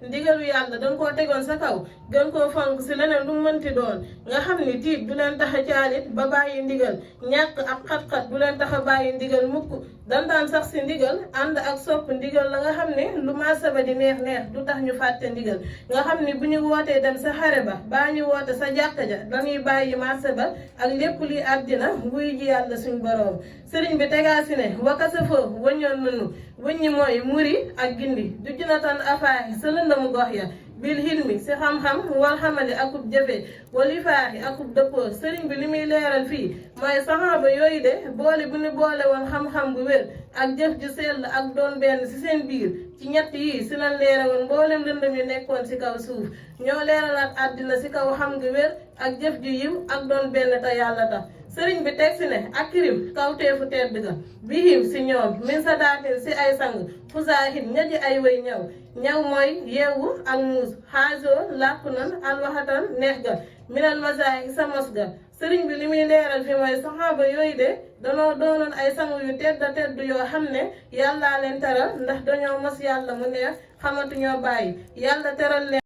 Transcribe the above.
ndigalu yàlla dañ koo tegoon sa kaw gën koo fonk si leneen lu mënti doon nga xam ni tiit du leen tax a caalit ba bàyyi ndigal ñàkk ak xat-xat du leen tax a bàyyi ndigal mukk dan daan sax si ndigal ànd ak sopp ndigal la nga xam ne lu maasaba di neex neex du tax ñu fàtte ndigal nga xam ni bu ñu wootee dem sa xare ba baa ñu woote sa jàkka ja dañuy bàyyi maasaba ak lépp li àddina wuy ji yàlla suñ boroom sëriñ bi tegaa si ne wakasa foo wëññoon nanu wëññi mooy muri ak gindi du junatan afaahi sa lëndamu gox ya bil hilmi si xam-xam wal xamali akub jëfe wali faaxi akub dëppoo sëriñ bi li muy leeral fii mooy saxaaba yooyu de boole bu ñu boole woon xam-xam bu wér ak jëf ju sell ak doon benn si seen biir ci ñett yii si lan leera woon mboolem lëndëm yu nekkoon si kaw suuf ñoo leeralaat àddina si kaw xam ngi wér ak jëf ju yiw ak doon benn te yàlla tax sëriñ bi teg si ne akrim kawteefu tedd ga bihim si ñoom min sa daatin si ay sang fusaahin ña ji ay way ñaw mooy yeewu ak muus xaajoo làkku nan alwaxatan neex ga minal masaay sa mos ga sëriñ bi li muy leeral fi mooy saxaaba yooyu de danoo doonoon ay sang yu tedd yoo xam ne yàllaa leen teral ndax dañoo mos yàlla mu neex xamatuñoo bàyyi yàlla teral leen